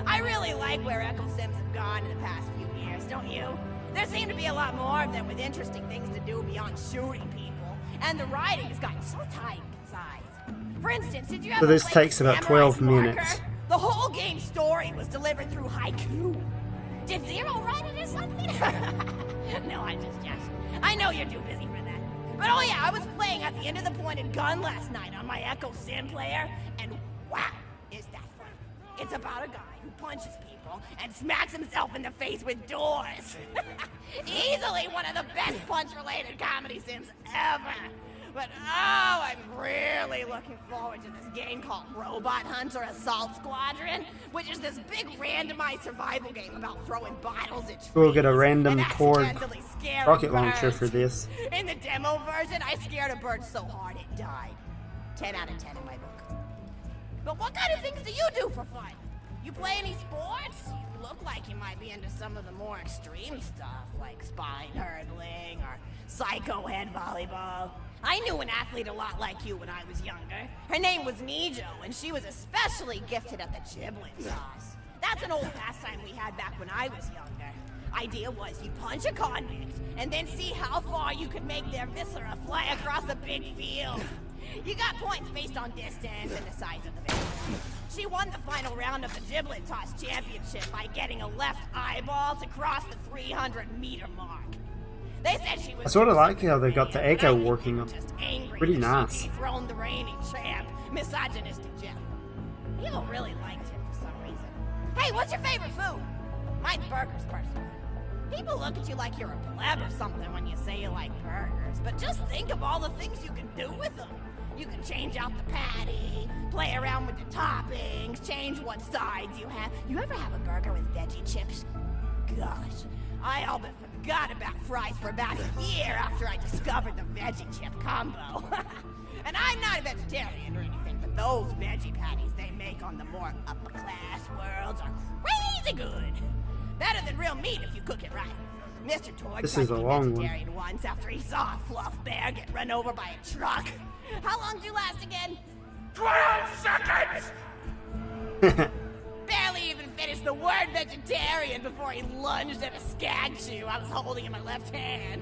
I really like where echo sims have gone in the past few years, don't you? There seem to be a lot more of them with interesting things to do beyond shooting people. And the writing has gotten so tight and concise. For instance, did you ever so this play takes the about Samurai 12 minutes. Sparker? The whole game's story was delivered through haiku. Did Zero write it or something? No, I'm just joking. I know you're too busy for that. But oh yeah, I was playing at the end of the pointed gun last night on my Echo Sim player, and wow, is that fun. It's about a guy who punches people and smacks himself in the face with doors. Easily one of the best punch-related comedy sims ever. But oh, I'm really looking forward to this game called Robot Hunter Assault Squadron, which is this big randomized survival game about throwing bottles at trees. We'll get a random and cord accidentally scaring rocket launcher birds. for this. In the demo version, I scared a bird so hard it died. 10 out of 10 in my book. But what kind of things do you do for fun? You play any sports? You look like you might be into some of the more extreme stuff, like spine hurdling or psycho head volleyball. I knew an athlete a lot like you when I was younger. Her name was Nijo, and she was especially gifted at the giblet toss. That's an old pastime we had back when I was younger. Idea was you punch a convict, and then see how far you could make their viscera fly across a big field. You got points based on distance and the size of the viscera. She won the final round of the giblet toss championship by getting a left eyeball to cross the 300-meter mark. They said she was. I sort of like how they got the echo working on. Just angry Pretty that nice. she dethroned the reigning champ, misogynistic Jeff. People really liked him for some reason. Hey, what's your favorite food? Mine's burgers, personally. People look at you like you're a pleb or something when you say you like burgers, but just think of all the things you can do with them. You can change out the patty, play around with the toppings, change what sides you have. You ever have a burger with veggie chips? Gosh, I all but forgot about fries for about a year after I discovered the veggie chip combo. And I'm not a vegetarian or anything, but those veggie patties they make on the more upper class worlds are crazy good. Better than real meat if you cook it right. Mr. Torg This tried is to a be long one. vegetarian once after he saw a fluff bear get run over by a truck. How long did you last again? 12 seconds! Barely even finished the word vegetarian before he lunged at a skag chew I was holding in my left hand.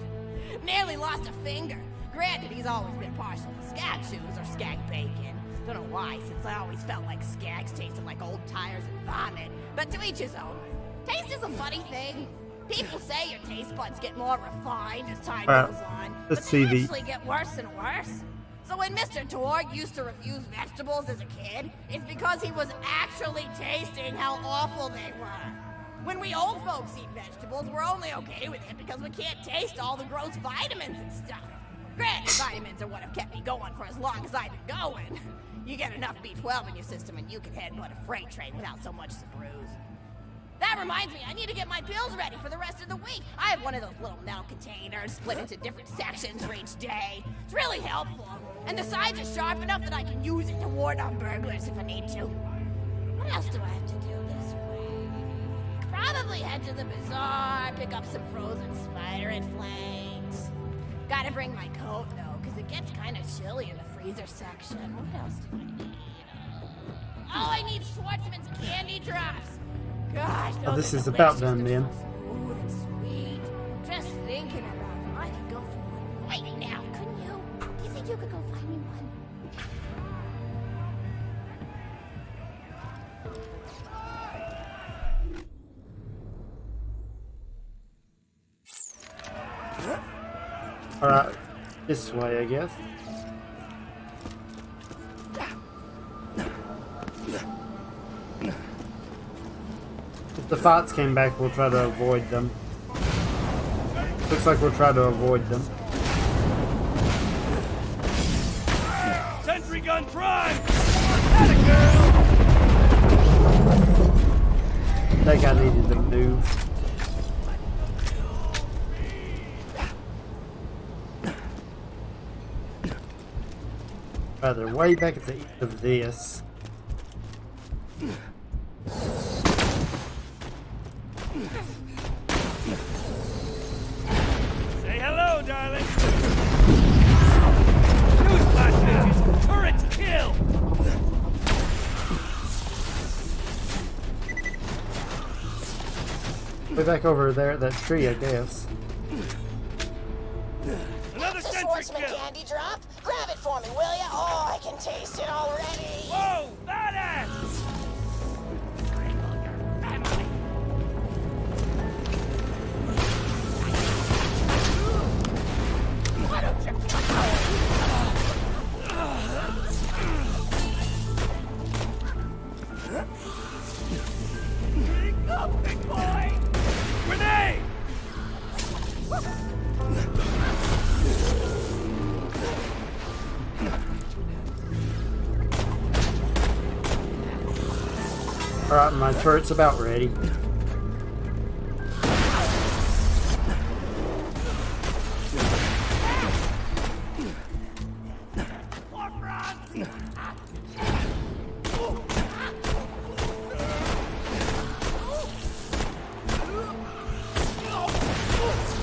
Nearly lost a finger. Granted, he's always been partial to skag chews or skag bacon. Don't know why, since I always felt like skags tasted like old tires and vomit. But to each his own. Taste is a funny thing. People say your taste buds get more refined as time goes on, but let's see they the- actually get worse and worse. So when Mr. Torg used to refuse vegetables as a kid, it's because he was actually tasting how awful they were. When we old folks eat vegetables, we're only okay with it because we can't taste all the gross vitamins and stuff. Granted, vitamins are what have kept me going for as long as I've been going. You get enough B12 in your system and you can headbutt a freight train without so much as a bruise. That reminds me, I need to get my pills ready for the rest of the week. I have one of those little metal containers split into different sections for each day. It's really helpful. And the sides are sharp enough that I can use it to ward off burglars if I need to. What else do I have to do this week? Probably head to the bazaar, pick up some frozen spider and flanks. Gotta bring my coat though, because it gets kind of chilly in the freezer section. What else do I need? Oh, I need Schwartzman's candy drops. Gosh, Oh, those this are is about delicious. done They're then. so smooth and sweet. Just thinking about them, I could go for one right now, couldn't you? Do you think you could go find me one? Alright, this way, I guess. If the fights came back, we'll try to avoid them. Looks like we'll try to avoid them. Sentry gun prime! Atta girl! I think I needed to move. Rather, way back at the end of this. Say hello, darling! Newsflash, bitches! Turrets kill! Way back over there at that tree, I guess. Another That's a sentry Schwartzman kill! candy drop. Grab it for me, will ya? Oh, I can taste it already. Whoa! Badass! Why don't you Alright, my turret's about ready.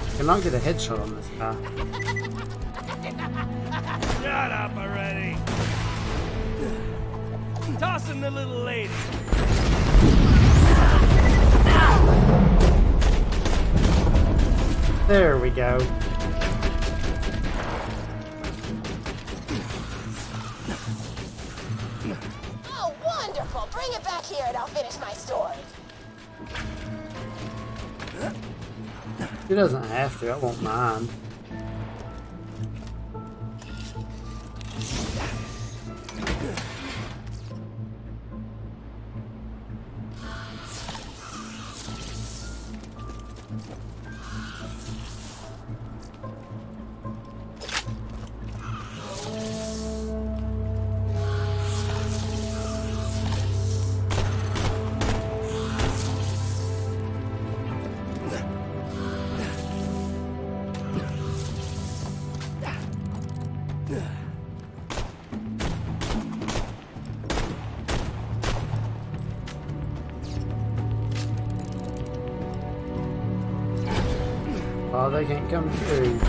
I cannot get a headshot on this guy. Shut up already! Toss him the little lady. There we go. Oh, wonderful! Bring it back here and I'll finish my story. He doesn't have to, I won't mind. Oh, they can't come through.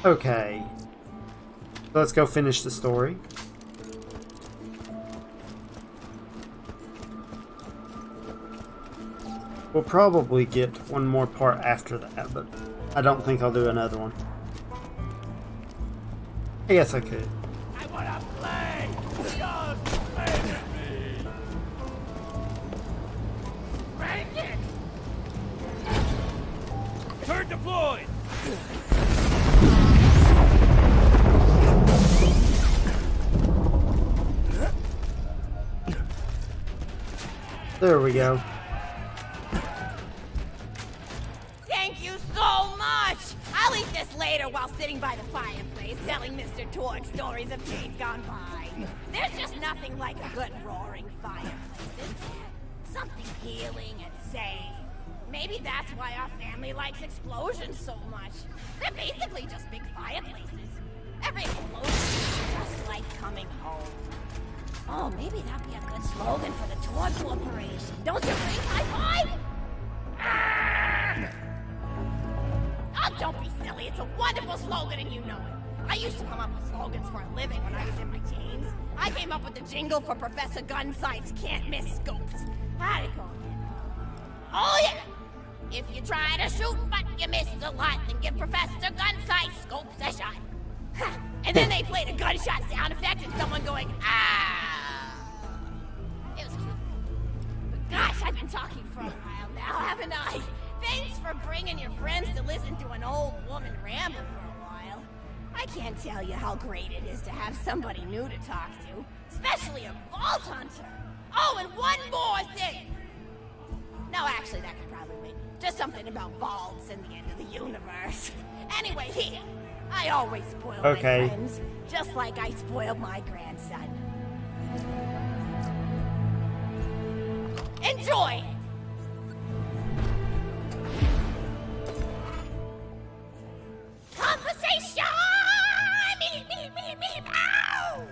Okay. Let's go finish the story. We'll probably get one more part after that, but I don't think I'll do another one. Yes, I could. I wanna play! Just play with me! Rank it! Turret deployed! There we go. Thank you so much! I'll eat this later while sitting by the fireplace telling Mr. Torg stories of days gone by. There's just nothing like a good roaring fireplace, is there? Something healing and safe. Maybe that's why our family likes explosions so much. They're basically just big fireplaces. Every explosion is just like coming home. Oh, maybe that'd be a good slogan for the Torg Corporation. Don't you think? High five? Ah! Oh, don't be silly. It's a wonderful slogan and you know it. I used to come up with slogans for a living when I was in my teens. I came up with the jingle for Professor Gunsight's Can't Miss Scopes. How'd it go again? Oh, yeah! If you try to shoot but you miss a lot, then give Professor Gunsight Scopes a shot. And then they played a gunshot sound effect and someone going, ah! It was cute. But gosh, I've been talking for a while now, haven't I? Thanks for bringing your friends to listen to an old woman ramble for a while. I can't tell you how great it is to have somebody new to talk to, especially a vault hunter. Oh, and one more thing. No, actually, that could probably wait. Just something about vaults and the end of the universe. Anyway, here. I always spoil my friends, just like I spoiled my grandson. Enjoy it! Conversation! Ow!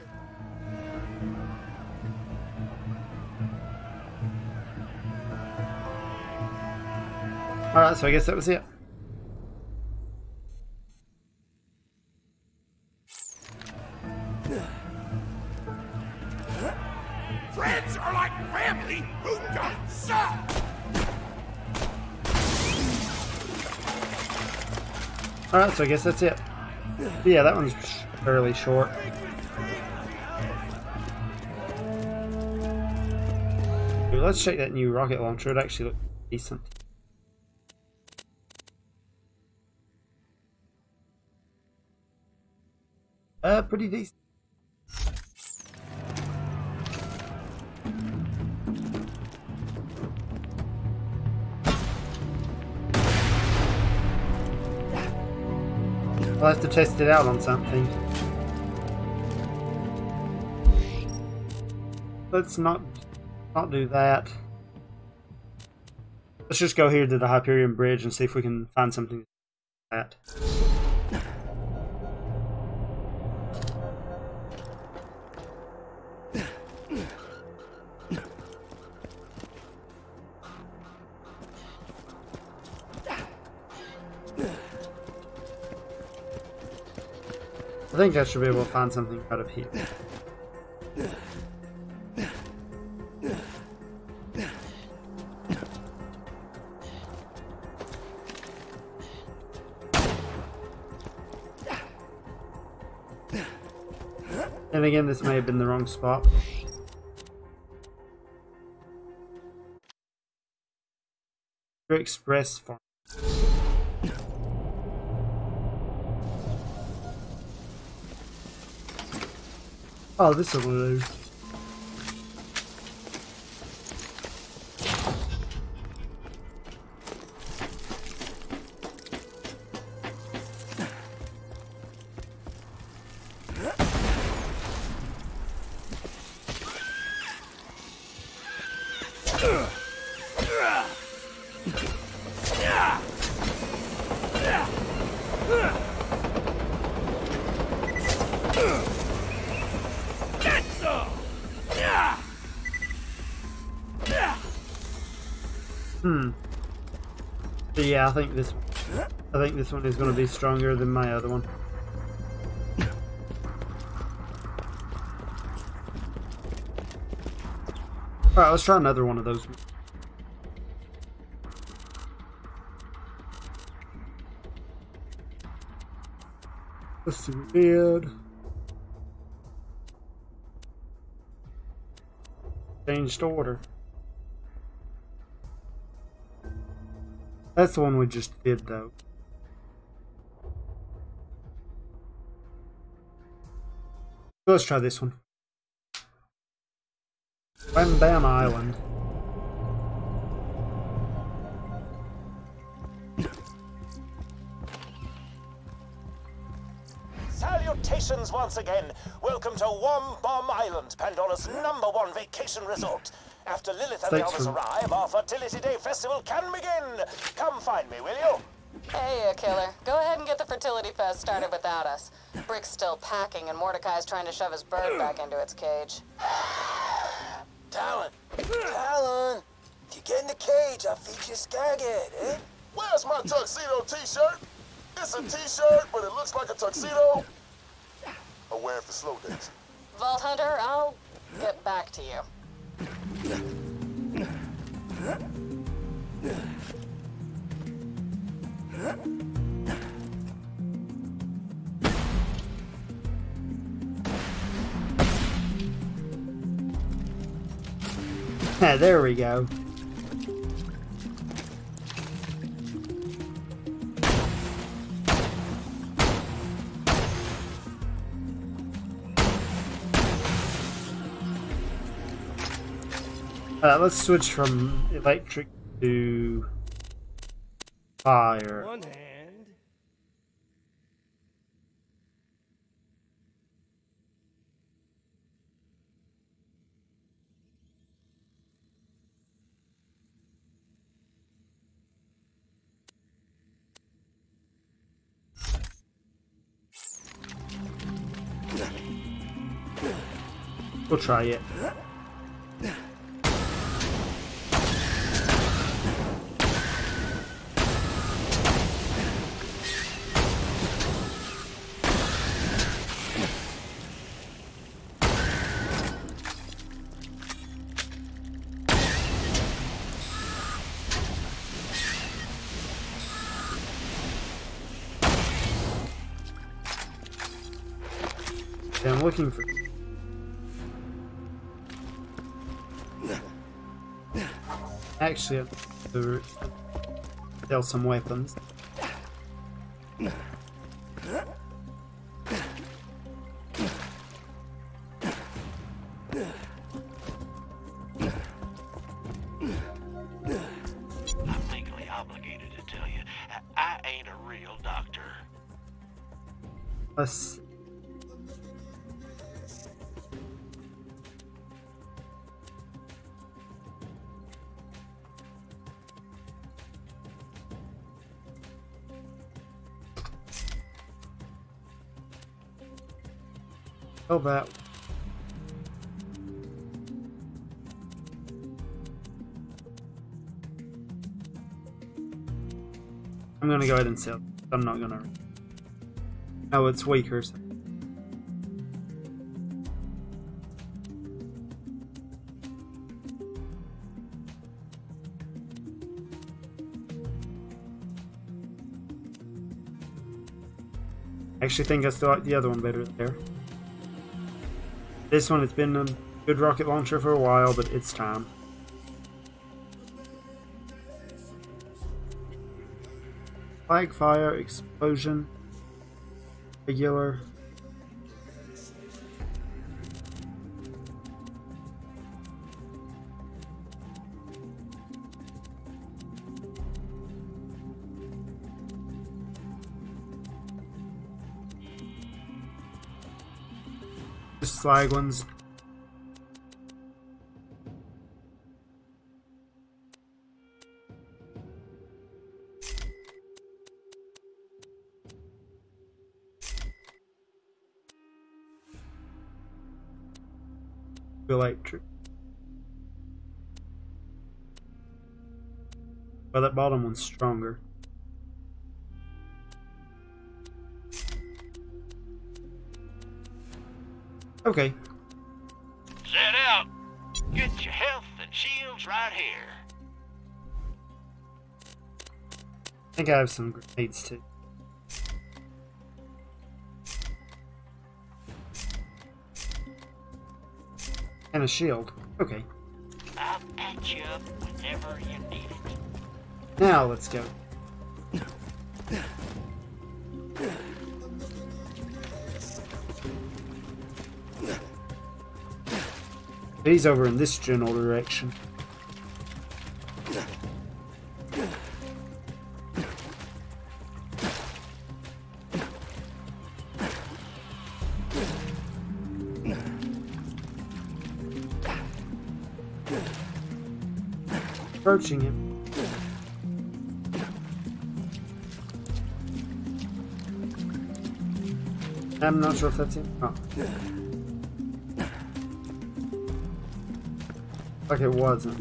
Alright, so I guess that was it. Friends are like family who don't suck! Alright, so I guess that's it. Yeah, that one's fairly short. Ooh, let's check that new rocket launcher. It actually looks decent. Pretty decent. I'll have to test it out on something. Let's not do that. Let's just go here to the Hyperion Bridge and see if we can find something like that. I think I should be able to find something out of here. And again, this may have been the wrong spot. Express farm. Oh, this will do. So yeah, I think this one is going to be stronger than my other one. Alright, let's try another one of those. Let's see what we did. Changed order. That's the one we just did, though. Let's try this one. Wham Bam Island. Salutations once again. Welcome to Wham Bam Island, Pandora's #1 vacation resort. After Lilith and the others arrive, our Fertility Day festival can begin. Come find me, will you? Hey, killer. Go ahead and get the Fertility Fest started without us. Brick's still packing, and Mordecai's trying to shove his bird back into its cage. Talon! Talon! If you get in the cage, I'll feed you a skaghead, eh? Where's my tuxedo t-shirt? It's a t-shirt, but it looks like a tuxedo. I wear it for slow days. Vault Hunter, I'll get back to you. There we go. Let's switch from electric to fire. One hand. We'll try it. I'm looking for. Actually, I have to sell some weapons. I'm legally obligated to tell you, I ain't a real doctor. Let's. Oh, that. I'm gonna go ahead and sell. I'm not gonna. Oh, it's weaker. So. I actually think I still like the other one better there. This one, it's been a good rocket launcher for a while, but it's time. Flag fire, explosion, regular. Just slag ones. Electric. Well, that bottom one's stronger. Okay. Set out. Get your health and shields right here. I think I have some grenades too. And a shield. Okay. I'll patch you up whenever you need it. Now let's go. He's over in this general direction. Approaching him. I'm not sure if that's him. Oh. Like it wasn't.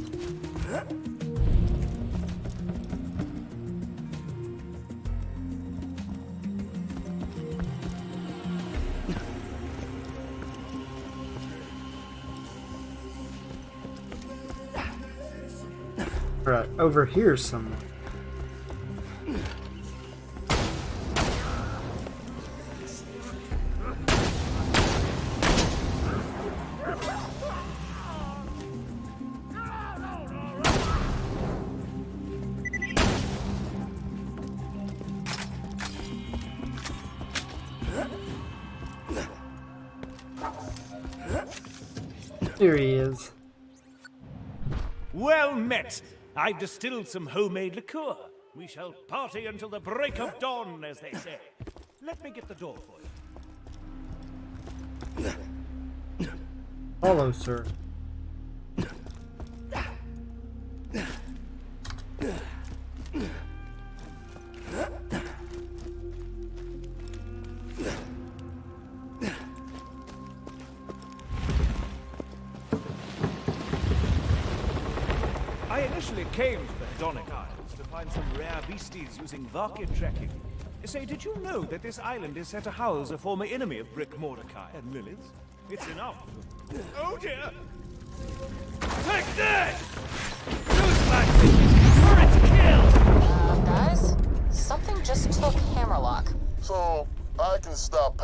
Right, over here somewhere. Here he is. Well met! I've distilled some homemade liqueur. We shall party until the break of dawn, as they say. Let me get the door for you. Follow, sir. I initially came to the Hedonic Isles to find some rare beasties using Varkid trekking. Say, did you know that this island is said to house a former enemy of Brick Mordecai and Lilith? It's enough. Oh dear! Take that! Those black things are its kill! Guys, something just took Hammerlock. So, I can stop